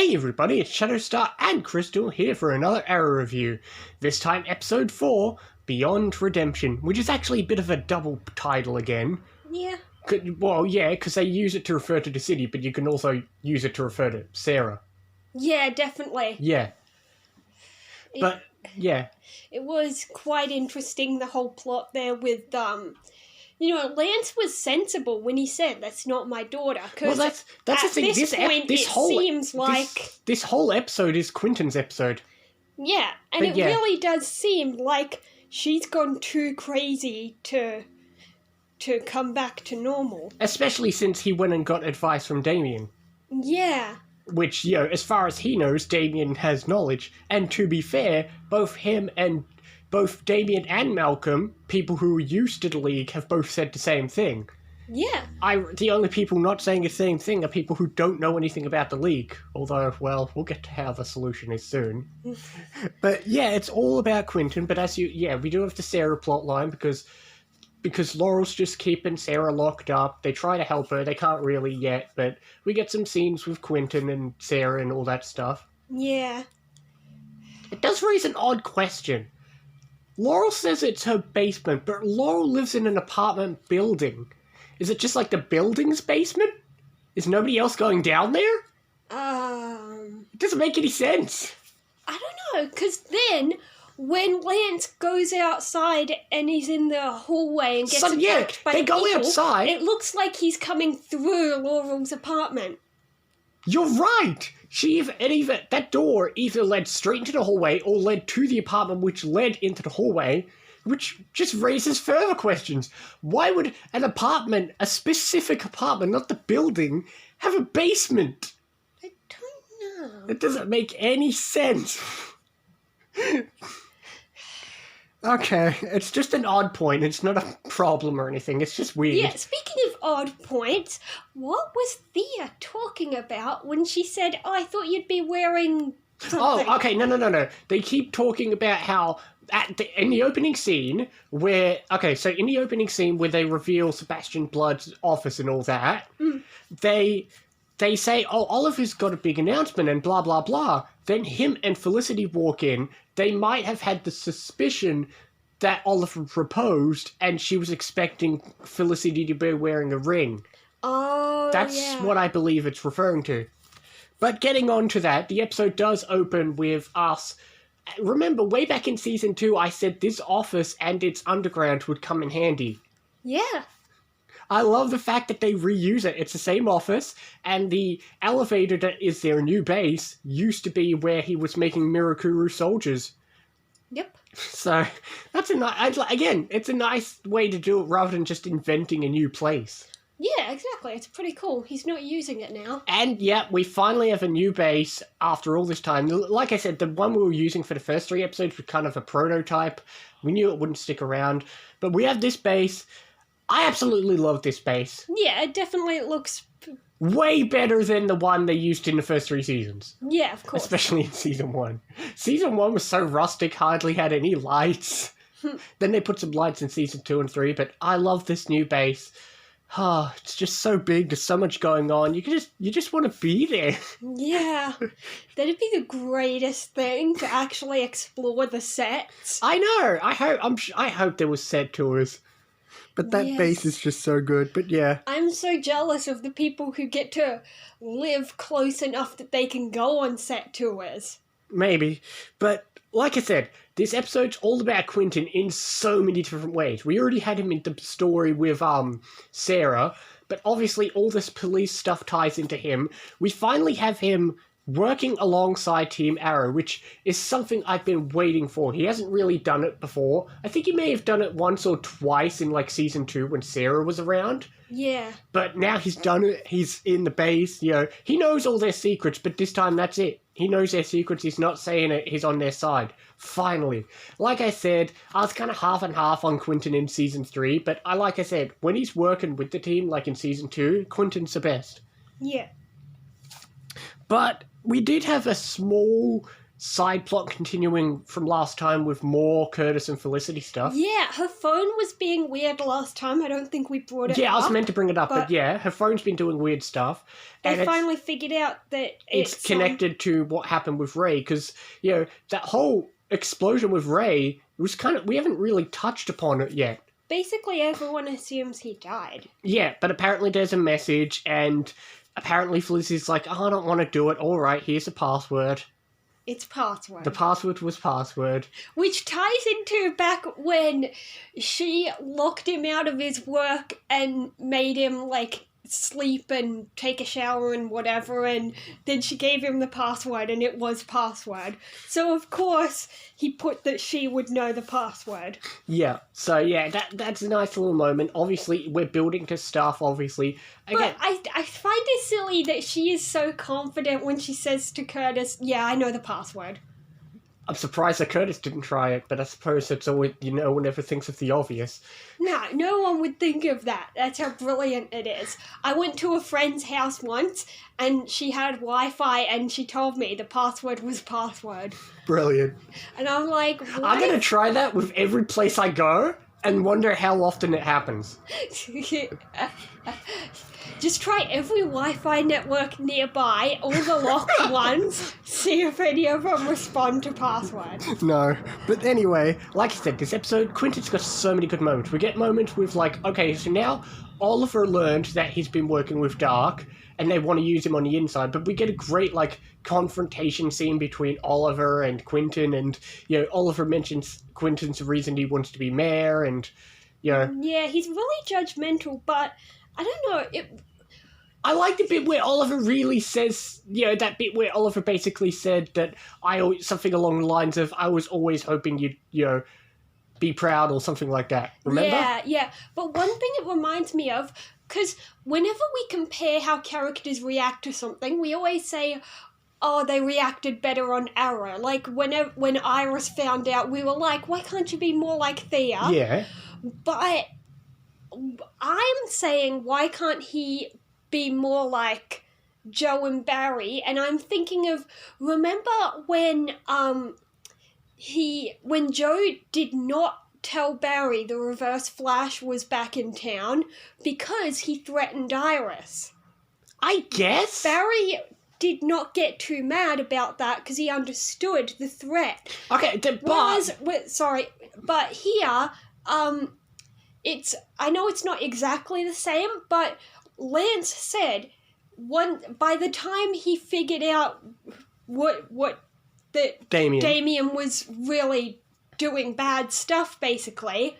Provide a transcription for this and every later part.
Hey everybody, it's Shadowstar and Crystal here for another Arrow review. This time episode 4, Beyond Redemption, which is actually a bit of a double title again. Yeah. Well, yeah, because they use it to refer to the city, but you can also use it to refer to Sarah. Yeah, definitely. Yeah. But, yeah. It was quite interesting, the whole plot there with, Lance was sensible when he said, that's not my daughter. Well, that's the thing. This whole episode is Quentin's episode. Yeah, and it really does seem like she's gone too crazy to come back to normal. Especially since he went and got advice from Damien. Yeah. Which, as far as he knows, Damien has knowledge. And to be fair, both Damien and Malcolm, people who are used to the League, have both said the same thing. Yeah. The only people not saying the same thing are people who don't know anything about the League. Although, well, we'll get to how the solution is soon. But yeah, it's all about Quentin. But we do have the Sarah plotline because Laurel's just keeping Sarah locked up. They try to help her. They can't really yet, but we get some scenes with Quentin and Sarah and all that stuff. Yeah. It does raise an odd question. Laurel says it's her basement, but Laurel lives in an apartment building. Is it just like the building's basement? Is nobody else going down there? It doesn't make any sense. I don't know, because then when Lance goes outside and he's in the hallway and gets attacked by people, outside. It looks like he's coming through Laurel's apartment. You're right! That door either led straight into the hallway or led to the apartment which led into the hallway, which just raises further questions. Why would an apartment, a specific apartment, not the building, have a basement? I don't know. It doesn't make any sense. Okay, it's just an odd point. It's not a problem or anything. It's just weird. Yeah, speaking of odd points, what was Thea talking about when she said, I thought you'd be wearing something? Oh, okay, no. They keep talking about how in the opening scene where they reveal Sebastian Blood's office and all that, they say, oh, Oliver's got a big announcement and blah, blah, blah. Then him and Felicity walk in. They might have had the suspicion that Oliver proposed and she was expecting Felicity to be wearing a ring. Oh, That's what I believe it's referring to. But getting on to that, the episode does open with us. Remember, way back in Season 2, I said this office and its underground would come in handy. Yeah. I love the fact that they reuse it. It's the same office, and the elevator that is their new base used to be where he was making Mirakuru soldiers. Yep. So, it's a nice way to do it rather than just inventing a new place. Yeah, exactly. It's pretty cool. He's not using it now. And, yeah, we finally have a new base after all this time. Like I said, the one we were using for the first 3 episodes was kind of a prototype. We knew it wouldn't stick around. But we have this base. I absolutely love this base. Yeah, it definitely looks way better than the one they used in the first 3 seasons. Yeah, of course. Especially in Season 1. Season 1 was so rustic, hardly had any lights. Then they put some lights in Season 2 and 3, but I love this new base. It's just so big, there's so much going on. You just want to be there. Yeah. That'd be the greatest thing, to actually explore the sets. I know. I hope there was set tours. But that base is just so good, but yeah. I'm so jealous of the people who get to live close enough that they can go on set tours. Maybe. But, like I said, this episode's all about Quentin in so many different ways. We already had him in the story with, Sarah, but obviously all this police stuff ties into him. We finally have him working alongside Team Arrow, which is something I've been waiting for. He hasn't really done it before. I think he may have done it once or twice in, Season 2 when Sarah was around. Yeah. But now he's done it. He's in the base, He knows all their secrets, but this time that's it. He knows their secrets. He's not saying it. He's on their side. Finally. Like I said, I was kind of half and half on Quentin in Season 3, but like I said, when he's working with the team, like in Season 2, Quentin's the best. Yeah. But we did have a small side plot continuing from last time with more Curtis and Felicity stuff. Yeah, her phone was being weird last time. I don't think we brought it up. Yeah, I was meant to bring it up, but yeah, her phone's been doing weird stuff. They finally figured out that it's connected to what happened with Ray, because, that whole explosion with Ray was we haven't really touched upon it yet. Basically, everyone assumes he died. Yeah, but apparently there's a message, and apparently Felicity's like, I don't want to do it. All right, here's a password. It's password. The password was password. Which ties into back when she locked him out of his work and made him, sleep and take a shower and whatever, and then she gave him the password, and it was password. So, of course, he put that she would know the password. Yeah, so, that's a nice little moment. Obviously, we're building to stuff, obviously. Again, but I find it silly that she is so confident when she says to Curtis, yeah, I know the password. I'm surprised that Curtis didn't try it, but I suppose it's always, one never thinks of the obvious. No one would think of that. That's how brilliant it is. I went to a friend's house once, and she had Wi-Fi, and she told me the password was password. Brilliant. And I'm like, what? I'm going to try that with every place I go, and wonder how often it happens. Just try every Wi-Fi network nearby, all the locked ones, see if any of them respond to password. No. But anyway, like I said, this episode, Quentin's got so many good moments. We get moments with, okay, so now Oliver learned that he's been working with Dark, and they want to use him on the inside, but we get a great, confrontation scene between Oliver and Quentin, and, Oliver mentions Quentin's the reason he wants to be mayor, and, Yeah, he's really judgmental, but I don't know, I like the bit where Oliver really says, that bit where Oliver basically said that something along the lines of, I was always hoping you'd, be proud or something like that. Remember? Yeah. But one thing it reminds me of, because whenever we compare how characters react to something, we always say, oh, they reacted better on Arrow. When Iris found out, we were like, why can't you be more like Thea? Yeah. But I'm saying, why can't he be more like Joe and Barry? And I'm thinking of, remember when Joe did not tell Barry the Reverse Flash was back in town because he threatened Iris? I guess. Barry did not get too mad about that because he understood the threat. Okay, but here, I know it's not exactly the same, but Lance said by the time he figured out that Damien was really doing bad stuff, basically,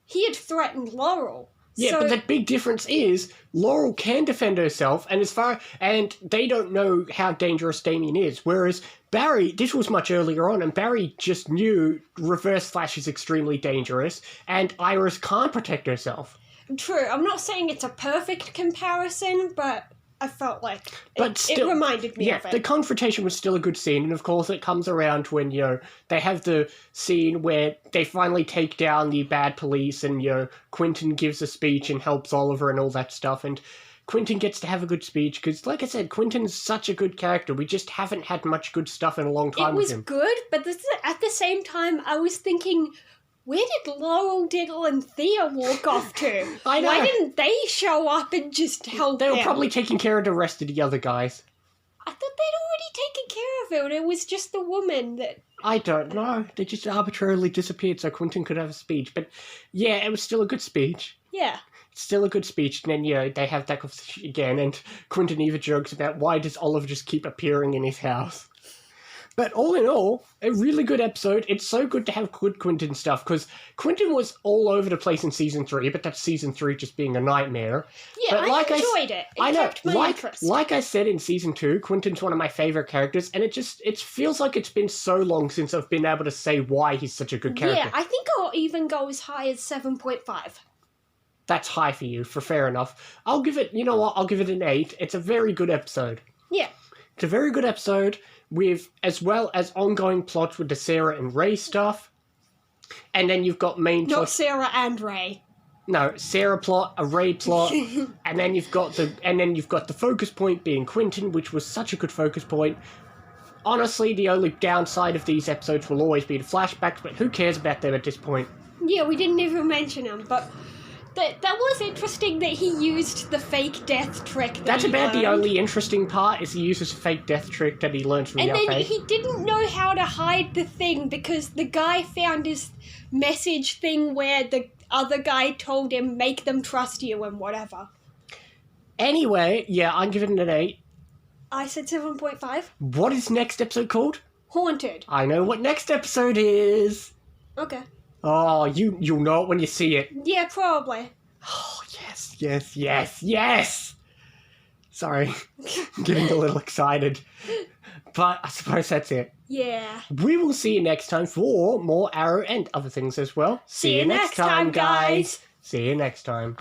he had threatened Laurel. Yeah, but the big difference is Laurel can defend herself, and they don't know how dangerous Damien is. Whereas Barry, this was much earlier on, and Barry just knew Reverse Flash is extremely dangerous, and Iris can't protect herself. True. I'm not saying it's a perfect comparison, but I felt like it reminded me of it. Yeah, the confrontation was still a good scene, and of course it comes around when, they have the scene where they finally take down the bad police, and, Quentin gives a speech and helps Oliver and all that stuff, and Quentin gets to have a good speech, because, like I said, Quentin's such a good character. We just haven't had much good stuff in a long time with him. It was good, but at the same time, I was thinking, where did Laurel, Diggle, and Thea walk off to? I know. Why didn't they show up and just help them? They were probably taking care of the rest of the other guys. I thought they'd already taken care of it. It was just the woman that... I don't know. They just arbitrarily disappeared so Quentin could have a speech. But, yeah, it was still a good speech. Yeah. Still a good speech. And then, they have that conversation again, and Quentin even jokes about why does Oliver just keep appearing in his house. But all in all, a really good episode. It's so good to have good Quentin stuff, because Quentin was all over the place in Season 3, but that's Season 3 just being a nightmare. Yeah, I enjoyed it. It kept my interest. Like I said in Season 2, Quentin's one of my favourite characters, and it feels like it's been so long since I've been able to say why he's such a good character. Yeah, I think I'll even go as high as 7.5. That's high for you, fair enough. I'll give it, I'll give it an 8. It's a very good episode. Yeah. It's a very good episode, with as well as ongoing plots with the Sarah and Ray stuff, and then you've got main not plot. Sarah and Ray. No, Sarah plot, a Ray plot, and then you've got the focus point being Quentin, which was such a good focus point. honestly, the only downside of these episodes will always be the flashbacks, but who cares about them at this point? Yeah, we didn't even mention him, but that was interesting that he used the fake death trick. That's he about the learned. only interesting part, is he uses a fake death trick that he learns from And then Yafei. he didn't know how to hide the thing because the guy found his message thing where the other guy told him, make them trust you and whatever. Anyway, yeah, I'm giving it an 8. I said 7.5. What is next episode called? Haunted. I know what next episode is. Okay. Oh, you'll know it when you see it. Yeah, probably. Oh, yes. Sorry, I'm getting a little excited. But I suppose that's it. Yeah. We will see you next time for more Arrow and other things as well. See you next time, guys. See you next time.